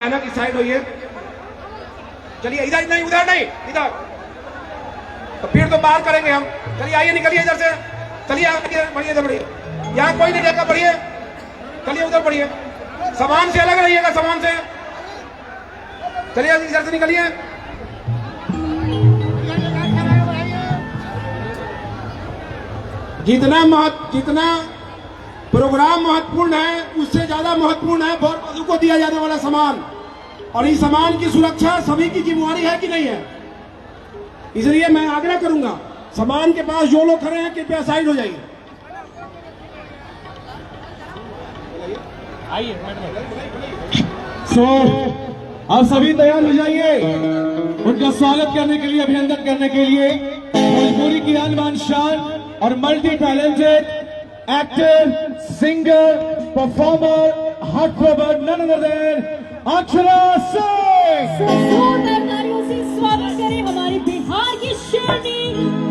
ना की साइड होइए। चलिए इधर नहीं, उधर नहीं, इधर। तो फिर तो बाहर करेंगे हम। चलिए आइए, निकलिए इधर से। चलिए आगे बढ़िए, इधर बढ़िए। यहाँ कोई नहीं देगा, बढ़िए। चलिए उधर बढ़िए, सामान से अलग रहिएगा, सामान से। चलिए इधर से निकलिए। जितना प्रोग्राम महत्वपूर्ण है, उससे ज्यादा महत्वपूर्ण है वधु को दिया जाने वाला सामान। और इस सामान की सुरक्षा सभी की जिम्मेवारी है कि नहीं है? इसलिए मैं आग्रह करूंगा, सामान के पास जो लोग खड़े हैं कृपया साइड हो जाइए। आप सभी तैयार हो जाइए उनका स्वागत करने के लिए, अभिनंदन करने के लिए। भोजपुरी की आन बान शान और multi talented actor, singer, performer, heart none other than Akshara Singh. जोरदार तालियों से स्वागत करें हमारी बिहार की शेरनी,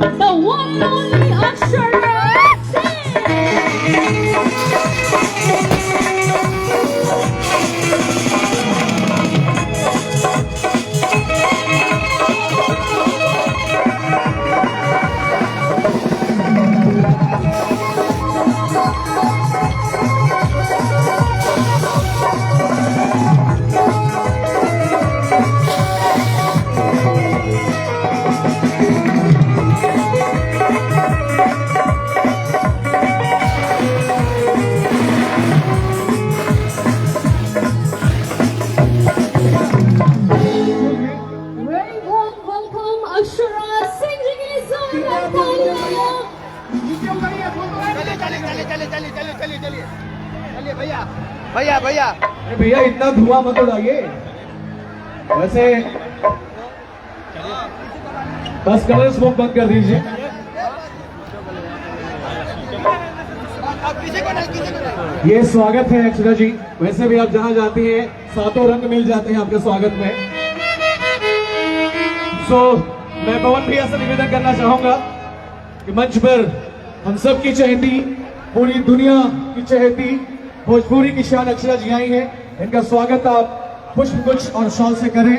the one and only Akshara Singh. भैया इतना धुआं मत उड़ाइए। वैसे बस कलर स्मोक बंद कर दीजिए। ये स्वागत है अक्षरा जी। वैसे भी आप जहां जाती हैं सातों रंग मिल जाते हैं आपके स्वागत में। मैं पवन भैया से निवेदन करना चाहूंगा कि मंच पर हम सब की चहेती, पूरी दुनिया की चहेती भोजपुरी की शान अक्षरा जी आई हैं। इनका स्वागत आप पुष्पगुच्छ और शॉल से करें।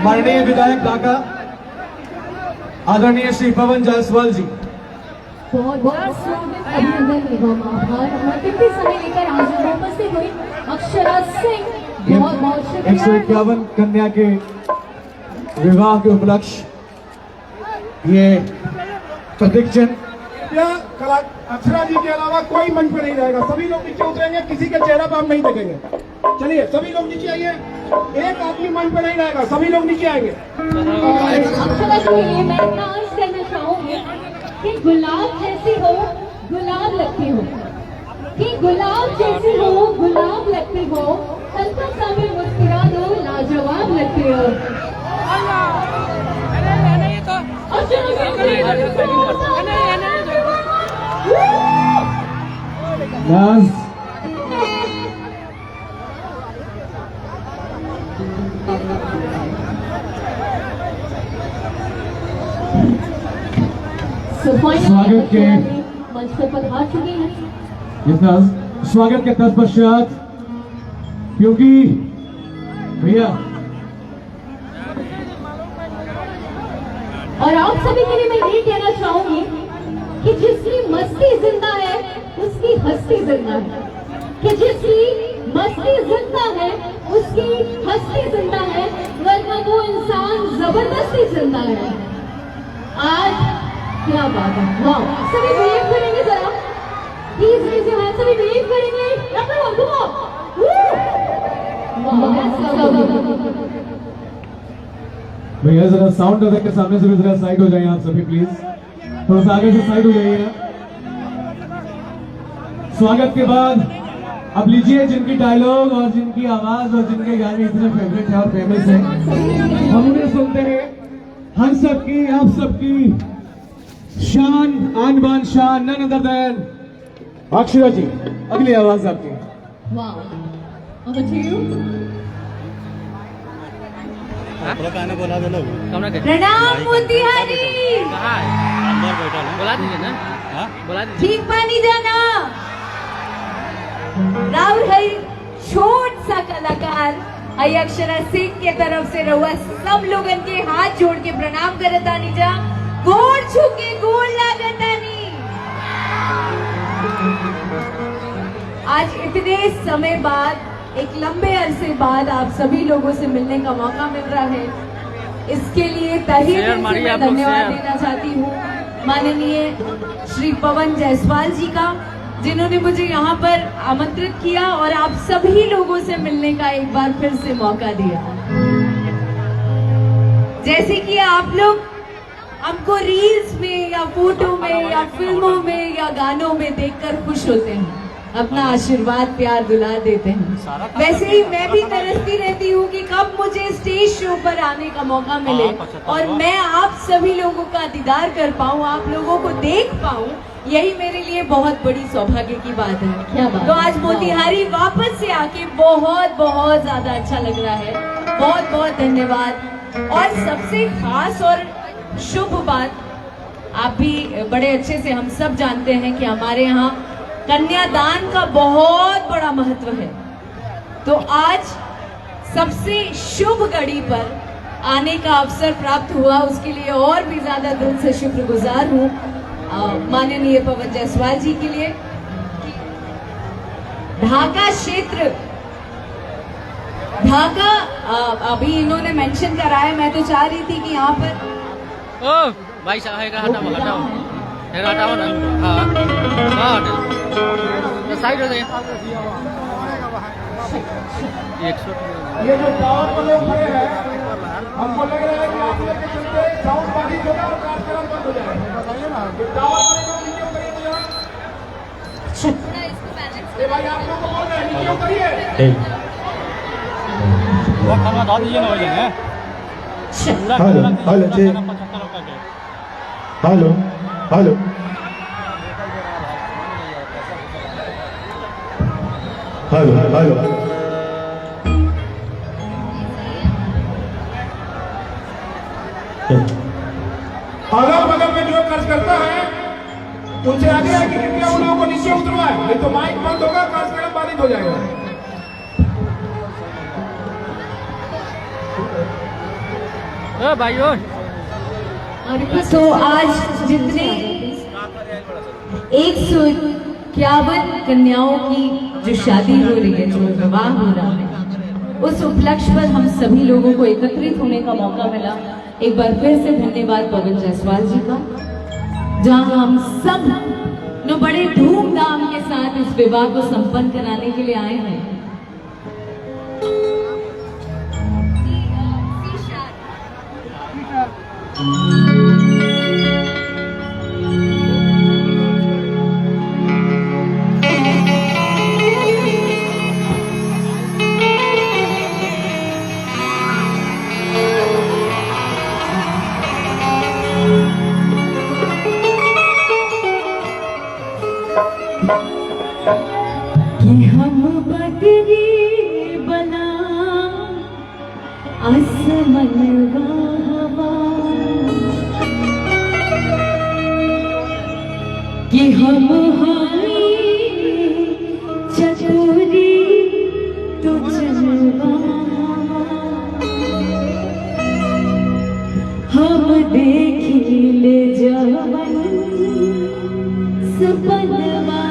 माननीय विधायक काका आदरणीय श्री पवन जायसवाल जी, बहुत बहुत स्वागत, अभिनंदन एवं आभार। हमारे कितने समय लेकर हाजिर उपस्थित हुई अक्षरा सिंह, बहुत बहुत शुक्रिया। 151 कन्या के विवाह के उपलक्ष्य ये प्रतीक चिन्ह। अक्षरा जी के अलावा कोई मंच पर नहीं रहेगा। सभी लोग नीचे उतरेंगे, किसी के चेहरा पर हम नहीं देखेंगे। चलिए सभी लोग नीचे आइए। एक आदमी मंच पर नहीं रहेगा, सभी लोग नीचे आएंगे। अक्षरा के लिए मैं इतना अर्ज करना चाहूंगी कि गुलाब जैसी हो गुलाब लगती हो, कि गुलाब जैसी हो गुलाब लगती हो, हल्का सा भी मुस्कुरा दो लाजवाब लगती हो। स्वागत के मंच पर पधार चुके हैं। स्वागत के तत्पश्चात क्योंकि भैया और आप सभी के लिए मैं ये कहना चाहूंगी कि जिसकी मस्ती जिंदा है उसकी हस्ती जिंदा है, कि जिसकी मस्ती जिंदा है उसकी हस्ती जिंदा है, वरना वो इंसान जबरदस्ती जिंदा है। आज क्या बात है, वाह। सभी बिहेव करेंगे जरा, प्लीज रेज़ योर हैंड। सभी बिहेव करेंगे। भैया जरा साउंड अदर के सामने से भी जरा साइड हो जाइए आप सभी प्लीज, थोड़ा सा आगे से साइड हो जाइए। स्वागत के बाद अब लीजिए जिनकी डायलॉग और जिनकी आवाज और जिनके गाने इतने फेवरेट है और फेमस है, हम उन्हें सुनते हैं। हम सबकी, आप सबकी शान, आन बान शान, नन अदर देन अक्षरा जी। अगली आवाज आपकी। वाह, over to you. प्रणाम मोतिहारी। बोला दीजिए ना, बोला दीजिए। ठीक पानी जाना। राहुल है भाई अक्षरा सिंह के तरफ से रहुआ सब लोगन के हाथ जोड़ के प्रणाम करतानी जा, गोड़ छू के गोड़ लागतानी। आज इतने समय बाद, एक लंबे अरसे बाद आप सभी लोगों से मिलने का मौका मिल रहा है, इसके लिए तहे दिल से मैं धन्यवाद देना चाहती हूँ माननीय श्री पवन जायसवाल जी का, जिन्होंने मुझे यहाँ पर आमंत्रित किया और आप सभी लोगों से मिलने का एक बार फिर से मौका दिया। जैसे कि आप लोग हमको रील्स में या फोटो में या फिल्मों में या गानों में देखकर खुश होते हैं, अपना आशीर्वाद प्यार दुलार देते हैं, वैसे ही मैं भी तरसती रहती हूँ कि कब मुझे स्टेज शो पर आने का मौका मिले और मैं आप सभी लोगों का दीदार कर पाऊँ, आप लोगों को देख पाऊँ। यही मेरे लिए बहुत बड़ी सौभाग्य की बात है। क्या बात? तो आज मोतिहारी वापस से आके बहुत बहुत ज्यादा अच्छा लग रहा है। बहुत बहुत धन्यवाद। और सबसे खास और शुभ बात, आप भी बड़े अच्छे से हम सब जानते हैं कि हमारे यहाँ कन्यादान का बहुत बड़ा महत्व है। तो आज सबसे शुभ घड़ी पर आने का अवसर प्राप्त हुआ, उसके लिए और भी ज्यादा दिल से शुक्रगुजार हूँ माननीय पवन जायसवाल जी के लिए। ढाका क्षेत्र, ढाका अभी इन्होंने मेंशन करा है, मैं तो चाह रही थी कि यहाँ पर ओ भाई साहब हटाओ हटाओ हटाओ ना। हाँ साइड हो जाइए। ये जो टावर पर लोग खड़े हैं, हमको लग रहा है कि आप लोग के चलते साउंड बाधित होगा और कार्यक्रम बंद हो जाएगा। बताइए ना, ये टावर पर लोग नीचे उतरिए तो जरा। ये भाई आप लोग को बोल रहे हैं नीचे उतरिए। वो खाना डाल दीजिए ना, हो जाएगा। हेलो हेलो जी, हेलो हेलो हेलो हेलो। अगल बगल में जो खर्च करता है उनसे आगे है कि कृपया उन लोगों को नीचे उतरवाए, नहीं तो माइक बंद होगा, कार्यक्रम बाधित हो जाएगा। भाई ओ तो आज जितने 151 कन्याओं की जो शादी हो रही है, जो विवाह हो रहा है, उस उपलक्ष्य पर हम सभी लोगों को एकत्रित होने का मौका मिला। एक बार फिर से धन्यवाद पवन जायसवाल जी का, जहां हम सब लोग बड़े धूमधाम के साथ इस विवाह को संपन्न कराने के लिए आए हैं। कि हम बदरी बना आसमनवा हवा, कि हम हारी चकोरी तो चलवा हवा, हम देखी ले जवन सपनवा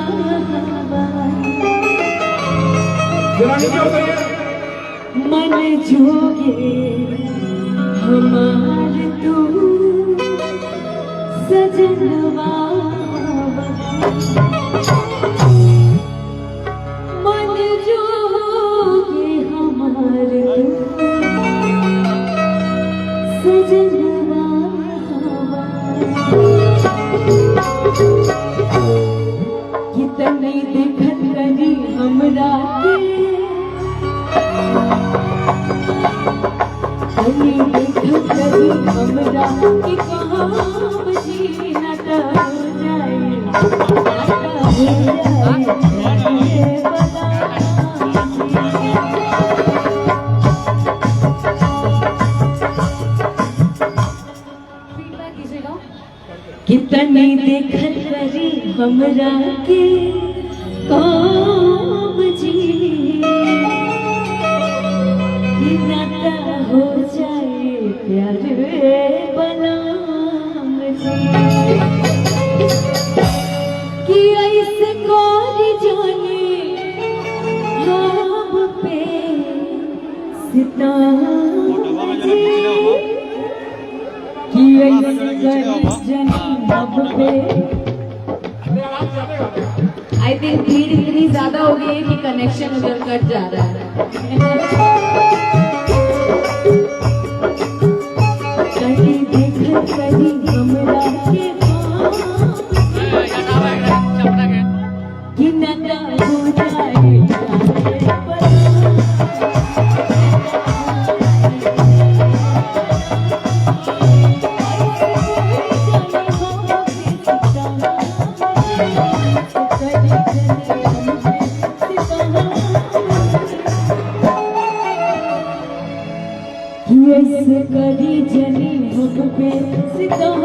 जरा नीचे उतरिए। मन जोगे हमार तू सजनवा, मन जोगे हमार तू सजनवा, कितनी देखत करी हमरा के, कनी देखत करी हमरा कि कहाँ बजी नटा हो जाए, नटा हो जाए कितनी देखत करी हमरा के काम जी, आई थिंक भीड़ इतनी ज्यादा हो गई है कि कनेक्शन उधर कट जा रहा है। कहीं देखत कहीं हमरा के कि नंदा हो जाए ऐसे करी जनी मुझ पे सितम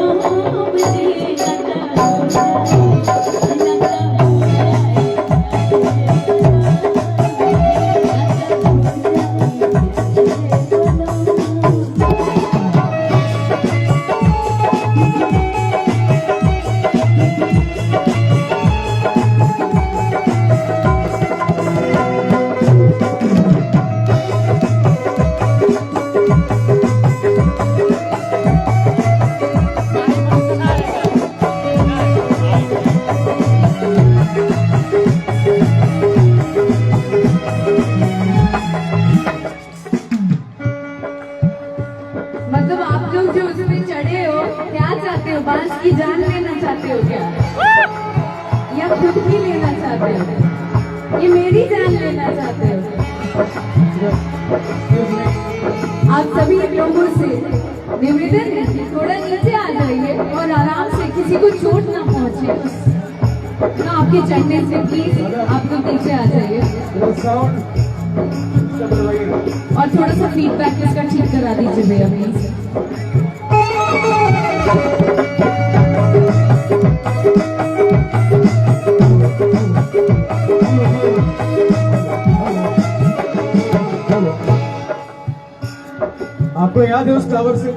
मतलब आप लोग जो उसमें चढ़े हो क्या चाहते हो? बांस की जान लेना चाहते हो क्या, या खुद भी लेना चाहते हो? ये मेरी जान लेना चाहते हो? आप सभी लोगों से निवेदन है थोड़ा नीचे आ जाइए और आराम से, किसी को चोट ना पहुंचे ना आपके चढ़ने से। प्लीज आप लोग नीचे आ जाइए और थोड़ा सा फीडबैक इसका ठीक करा दीजिए भैया प्लीज। आपको याद है उस टावर से?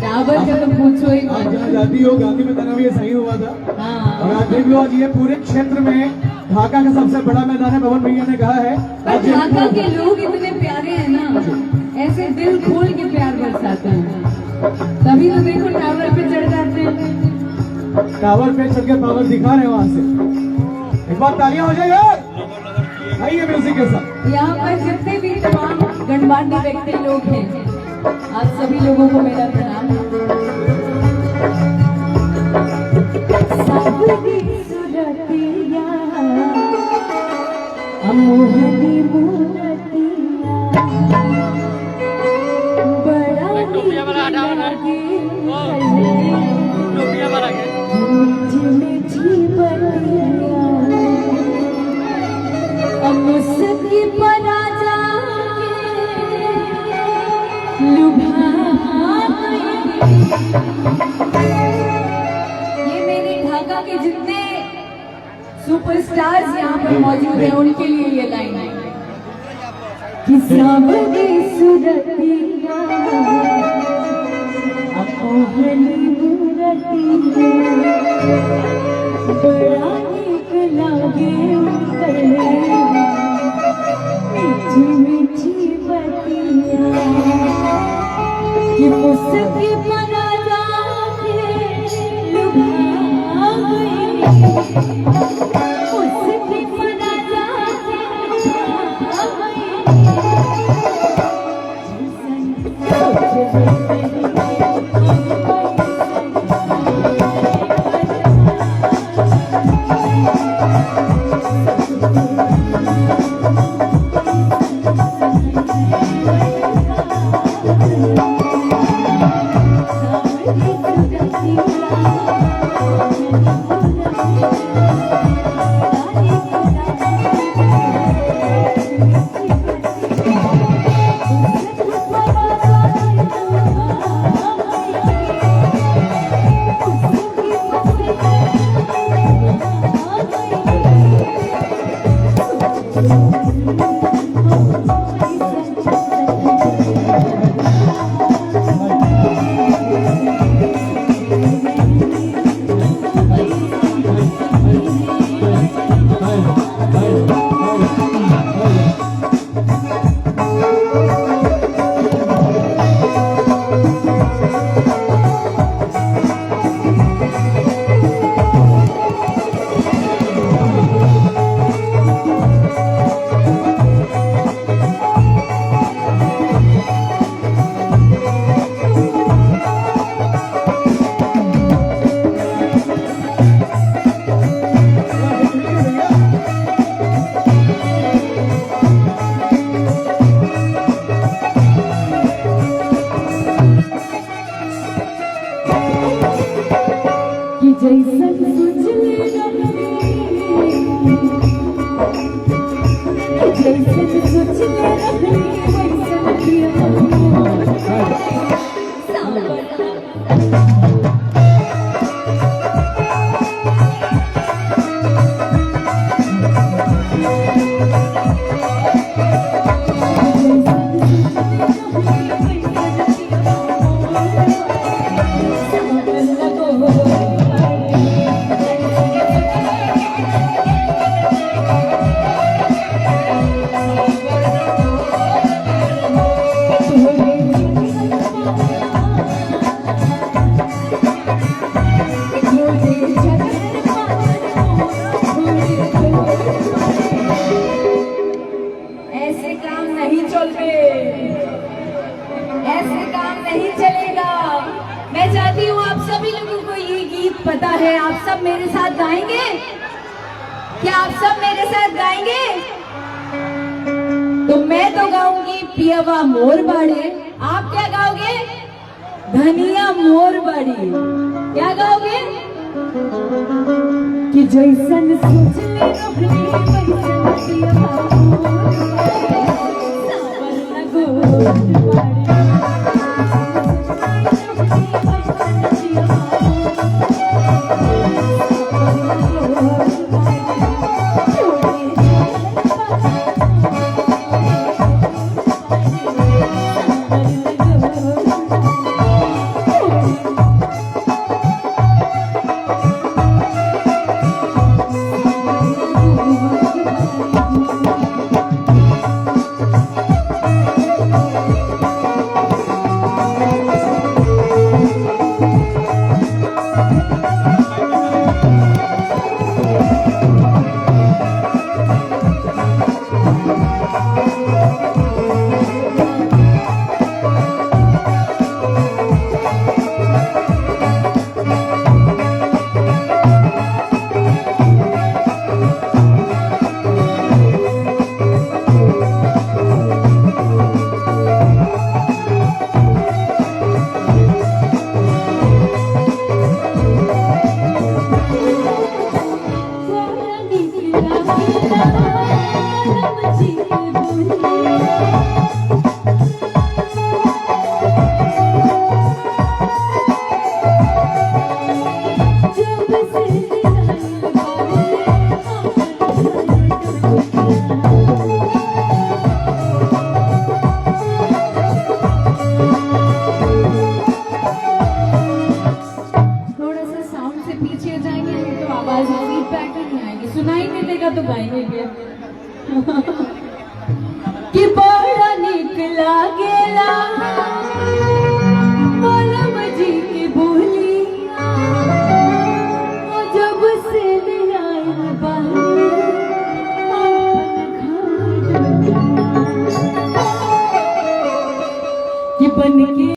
टावर का तो पूछो ही मत। जहाँ जाती हो गांधी मैदान में ये सही हुआ था। हाँ। और आज देख लो, आज ये पूरे क्षेत्र में ढाका का सबसे बड़ा मैदान है। पवन भैया ने कहा है पर ढाका के लोग इतने प्यारे हैं ना, ऐसे दिल खोल के प्यार बरसाते हैं, तभी तो देखो टावर पे चढ़ जाते हैं। टावर पे चढ़ के पावर दिखा रहे हैं वहां से। एक बार तालियां हो जाएगा आइए म्यूजिक के साथ। यहाँ पर जितने भी तमाम गणमान्य व्यक्ति लोग हैं, आप सभी लोगों को मेरा प्रणाम। मोहनी मूर्तियाँ बड़ा मीठी बतिया मुस्की परा ये मेरे ढाका के जितने सुपरस्टार्स यहाँ पर मौजूद हैं उनके लिए ये लाइन है कि सावरी सुरतिया अपोहनी मूरतिया बड़ा नीक लागे मीठी मीठी बतिया कि मुस्की परा जाके लुभा गई, मुस्की परा जाके लुभा ऐसे काम नहीं चलते, ऐसे काम नहीं चलेगा। मैं चाहती हूँ आप सभी लोगों को ये गीत पता है, आप सब मेरे साथ गाएंगे? क्या आप सब मेरे साथ गाएंगे? तो मैं तो गाऊंगी पियवा मोर बाड़े, आप क्या गाओगे? धनिया मोर बाड़ी। क्या गाओगे? कि जैसन सोच ले रोहनी वैसन पियवा मोर बाड़े, सावर न गोद बाड़े। सुनाई नहीं देगा तो गाएंगे क्या? कि बड़ा निक लागेला मौलम जी की बोलिया, ओ जब से आए बाहर कि बन के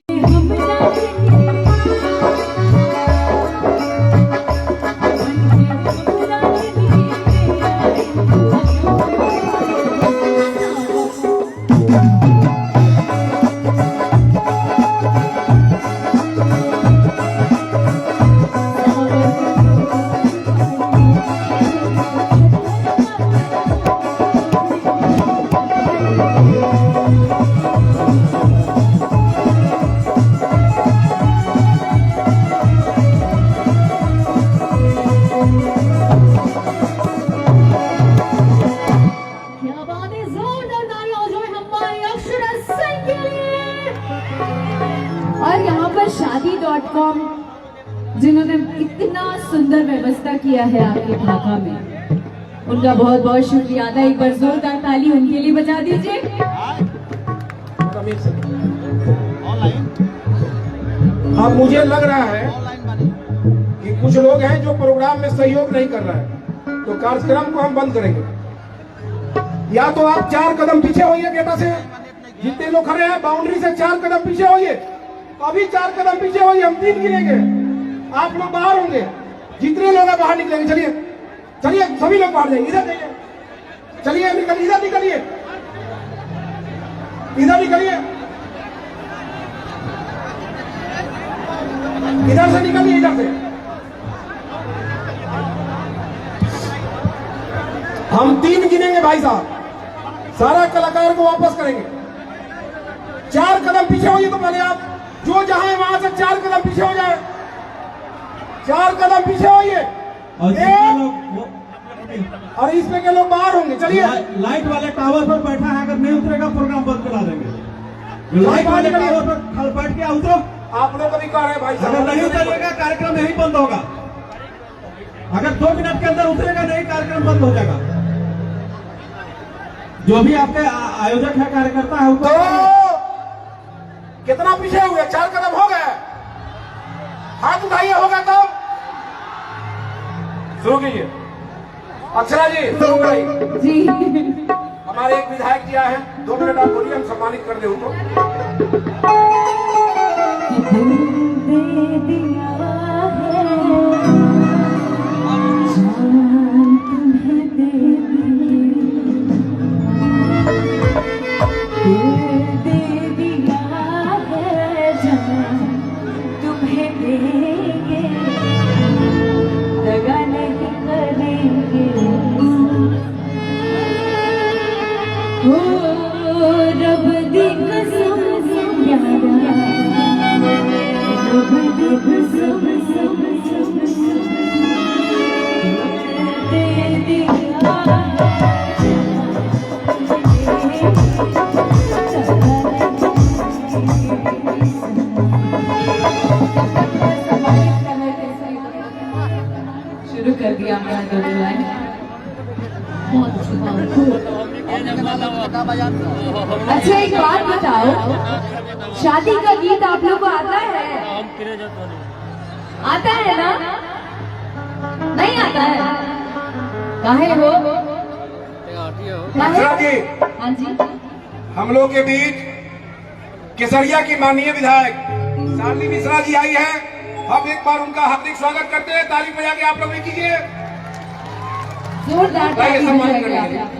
शादी.com जिन्होंने इतना सुंदर व्यवस्था किया है आपके ढाका में, उनका बहुत बहुत शुक्रिया अदा। एक बार जोरदार ताली उनके लिए बजा दीजिए। अब मुझे लग रहा है कि कुछ लोग हैं जो प्रोग्राम में सहयोग नहीं कर रहे हैं, तो कार्यक्रम को हम बंद करेंगे। या तो आप 4 कदम पीछे होइए गेटा से, जितने लोग खड़े हैं बाउंड्री से 4 कदम पीछे होइए। अभी 4 कदम पीछे होइए, हम 3 गिनेंगे, आप लोग बाहर होंगे। जितने लोग हैं बाहर निकलेंगे। चलिए चलिए सभी लोग बाहर जाइए, इधर जाइए, चलिए निकलिए, इधर निकलिए, इधर निकलिए, इधर से निकलिए, इधर से। हम 3 गिनेंगे भाई साहब, सारा कलाकार को वापस करेंगे। 4 कदम पीछे होइए तो पहले आप जो जहां है वहां से 4 कदम पीछे हो जाए। 4 कदम पीछे होइए। और इसमें के लोग बाहर होंगे। चलिए लाइट वाले टावर पर बैठा है, अगर नहीं उतरेगा प्रोग्राम बंद करा देंगे। लाइट वाले टावर पर बैठ के उतरो। आप लोग कभी कह रहे हैं भाई अगर साहब नहीं उतरेगा कार्यक्रम यही बंद होगा। अगर 2 मिनट के अंदर उतरेगा नहीं, कार्यक्रम बंद हो जाएगा। जो भी आपके आयोजक है, कार्यकर्ता है, तो कितना पीछे हुए? 4 कदम हो गए। हाथ उठाइए, होगा तो शुरू कीजिए। अक्षरा जी शुरू कराइए। जी हमारे एक विधायक जी आए हैं, 2 मिनट आप बोलिए, हम सम्मानित कर दे उनको। शुरू कर दिया हमने दोनों लाइन। बहुत अच्छा, एक बात बताओ, शादी का गीत आप लोग को आता है? आता है ना? नहीं आता है? काहे हो? अक्षरा जी, हाँ जी, हम लोग के बीच केसरिया की माननीय विधायक शालिनी मिश्रा जी आई है। हम एक बार उनका हार्दिक स्वागत करते हैं। ताली बजा के आप लोग भी कीजिए। जोरदार ताली सम्मानित बजाइए करेंगे। आप।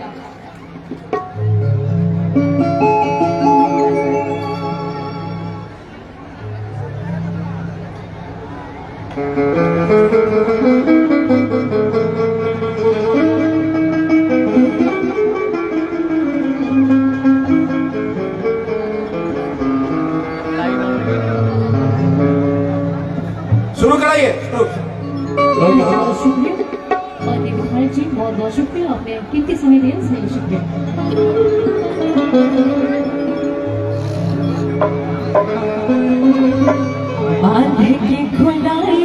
शुरू कराइए। शुक्रिया माननीय विधायक जी, बहुत बहुत शुक्रिया, आपने कीमती समय दिया, इसके लिए शुक्रिया। बांधे की खुलाई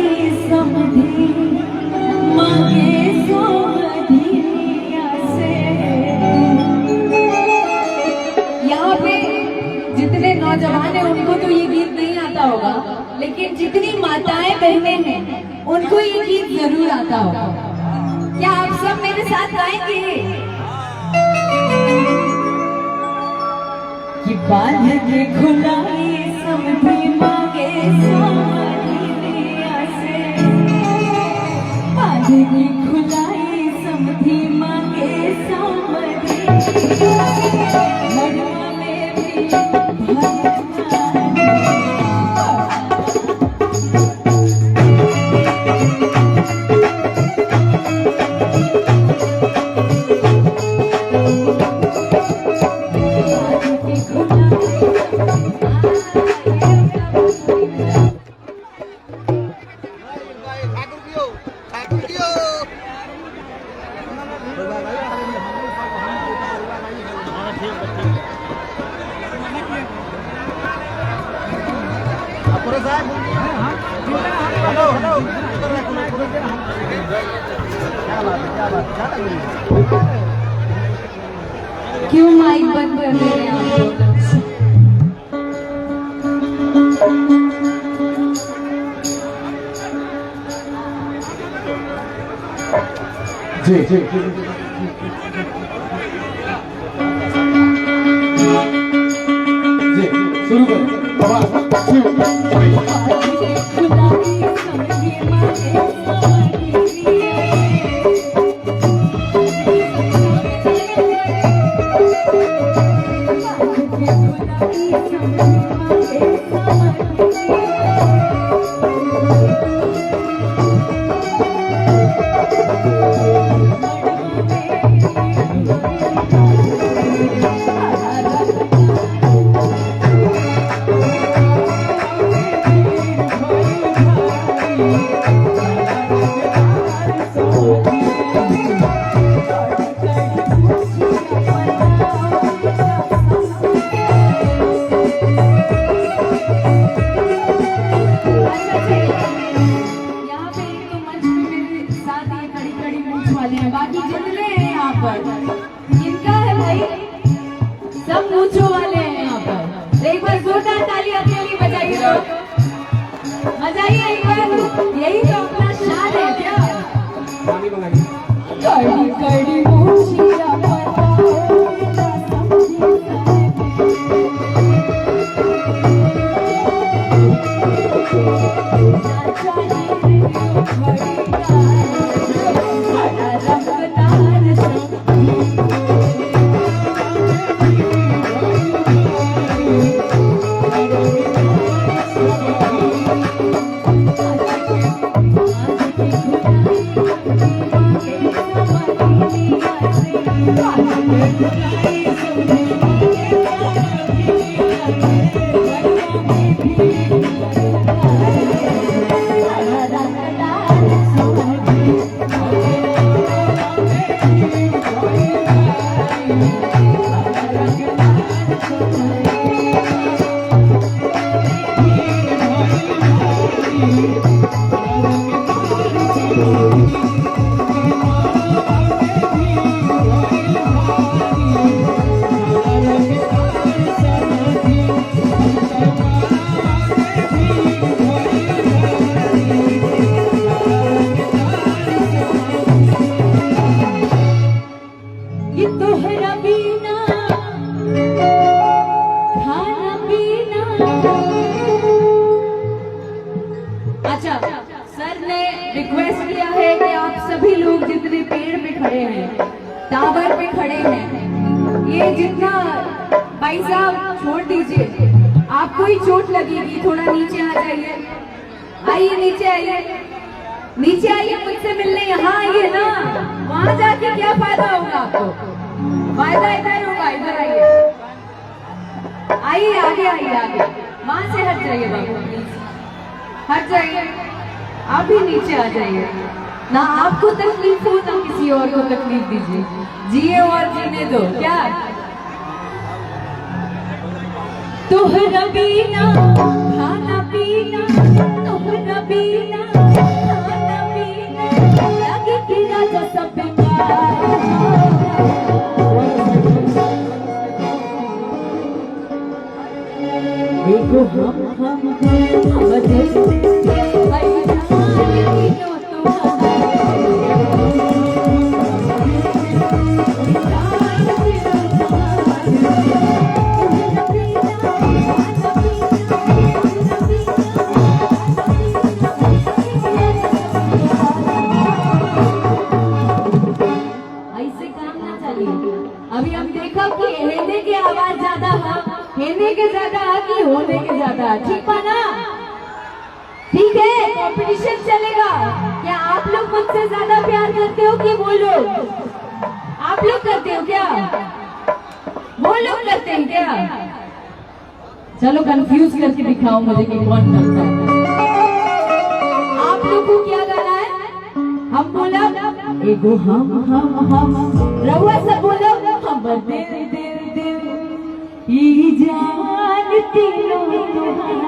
समधी मांगे सोमधिया से। यहाँ पे जितने नौजवान हैं उनको तो ये गीत नहीं आता होगा, लेकिन जितनी माताएं बहनें हैं उनको ये गीत जरूर आता होगा। क्या आप सब मेरे साथ गाएंगे? कि बांध के खुलाई समधी मांगे सोमधिया से। बांध की खुलाई समधी मांगे सोमधिया से। मड़वा में भी भगवान क्यों माइक बंद कर रहे हैं आप लोग? जी जी जी शुरू करें। मूंछों वाले हैं यहाँ पर। एक बार जोरदार ताली अपने लिए बजाइए तो बजाइए एक बार। यही तो अपना शान है क्या? पानी मंगाइए। कड़ी कड़ी मूंछिया पर ये तोहरा बिना खाना पीना। अच्छा, सर ने रिक्वेस्ट किया है कि आप सभी लोग जितने पेड़ पे खड़े हैं, टावर पे खड़े हैं, ये जितना भाई साहब छोड़ दीजिए, आपको ही चोट लगेगी, थोड़ा नीचे आ जाइए। आइए नीचे आइए, नीचे आइए मुझसे मिलने, यहाँ आइए ना, वहां जाके क्या फायदा होगा आपको? फायदा इधर होगा, इधर आइए, आइए आगे आइए आगे, वहां से हट जाइए बाबू, प्लीज हट जाइए, आप भी नीचे आ जाइए ना। आपको तकलीफ हो ना किसी और को तकलीफ दीजिए, जिए और जीने दो। क्या तोहरा बिना खाना पीना, तोहरा बिना खाना पीना, लगे कि राजा सब बेकार। देखो हम अभी हम देखा कि हेने की आवाज ज्यादा है, हेने के ज्यादा है कि होने के ज्यादा है, ठीक है ना? ठीक है, कंपटीशन चलेगा। क्या आप लोग मुझसे ज्यादा प्यार करते हो कि वो लोग? आप लोग करते हो क्या? वो लोग करते हैं क्या? चलो कंफ्यूज करके दिखाओ मुझे कि कौन करता है। आप लोग को क्या गाना है? हम बोला एगो हम रहुआ सब बोलो हम दिल दिल दिल ई जान तीनों तुम्हार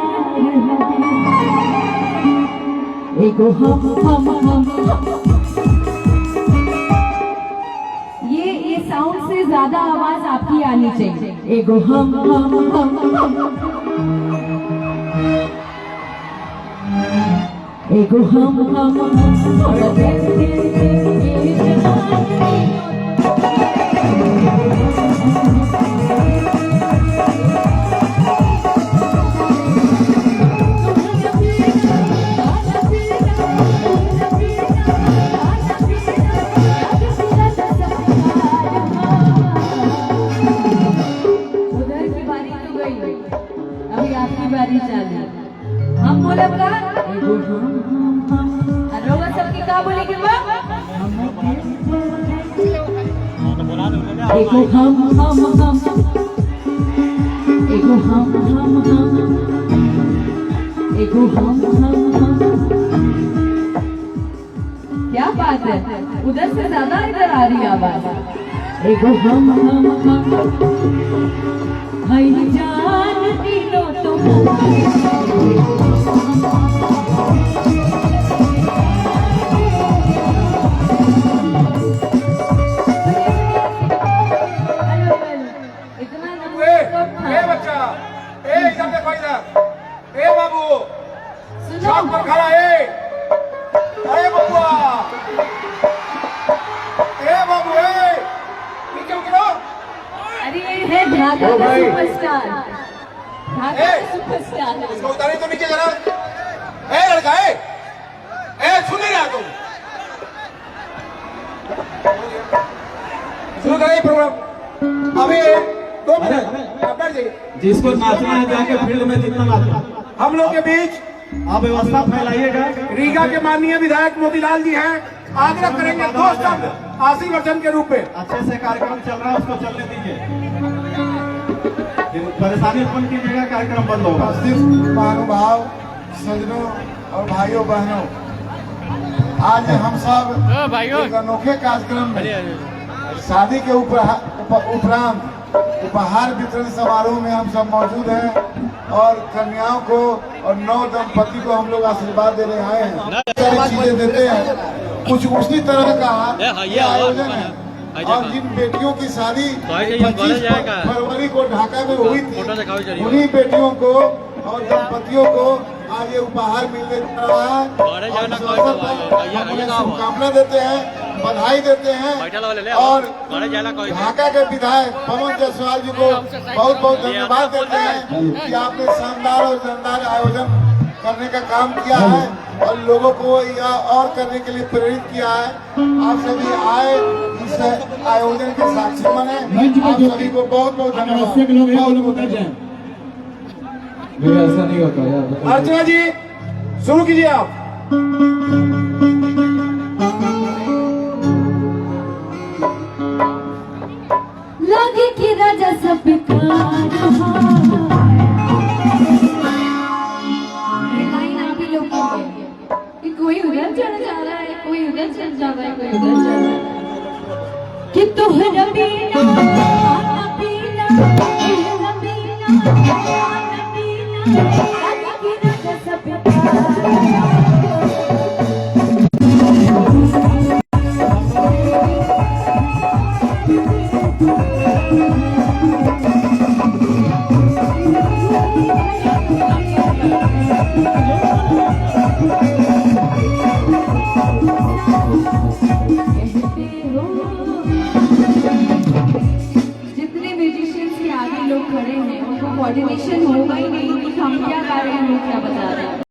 एगो हम। ये साउंड से ज्यादा आवाज आपकी आनी चाहिए। एगो हम एगो हम उधर की बारी तो गई, अभी आपकी बारी चालू। हम बोले का रोगा सबकी का बोलेगी वो एगो हम एगो हम। क्या बात है, उधर से ज्यादा इधर आ रही है आवाज। एगो हम भाई जान तीनों ढाका ओ का भाई। सुपरस्टार, ढाका ए! का सुपरस्टार है। इसको उतारिए तो नीचे जरा। ए लड़का ए सुन नहीं रहा तुम। शुरू करें प्रोग्राम अभी 2 मिनट आप बैठ जाइए। जिसको नाचना है जाके फील्ड में जितना नाचना। हम लोग के बीच आप व्यवस्था फैलाइएगा। रीगा के माननीय विधायक मोतीलाल जी हैं, आग्रह करेंगे 2 शब्द आशीर्वचन के रूप में। अच्छे से कार्यक्रम चल रहा है, उसको चलने दीजिए। परेशानी उत्पन्न कीजिएगा, कार्यक्रम बंद होगा। उपस्थित महानुभाव, सज्जनों और भाइयों बहनों, आज हम सब भाइयों एक अनोखे कार्यक्रम में शादी के उपरांत उपहार वितरण समारोह में हम सब मौजूद हैं और कन्याओं को और नव दंपति को हम लोग आशीर्वाद देने आए हैं। सारी चीजें देते हैं, कुछ उसी तरह का ये आयोजन है। और जिन बेटियों की शादी 25 फरवरी को ढाका में हुई थी, उन्हीं बेटियों को और दंपतियों को आज ये उपहार मिलने जा रहा है। और इस अवसर पर हम उन्हें शुभकामना देते हैं, बधाई देते हैं और ढाका के विधायक पवन जायसवाल जी को बहुत बहुत धन्यवाद देते हैं कि आपने शानदार और शानदार आयोजन करने का काम किया है और लोगों को यह और करने के लिए प्रेरित किया है। आप सभी आए, इस आयोजन के साक्षी बने। आप सभी को बहुत बहुत धन्यवाद। ऐसा नहीं होता यार। अर्चना जी शुरू कीजिए आप। लगे कि राजा सब कि कोई उधर चढ़ जा रहा है, कोई उधर चल जा रहा है, कोई उधर चल रहा है कि तोहरा बिना खाना पीना, तोहरा बिना खाना पीना, लगे कि राजा सब कोऑर्डिनेशन होगा ही नहीं कि हम क्या गा रहे हैं, हम क्या बता रहे हैं।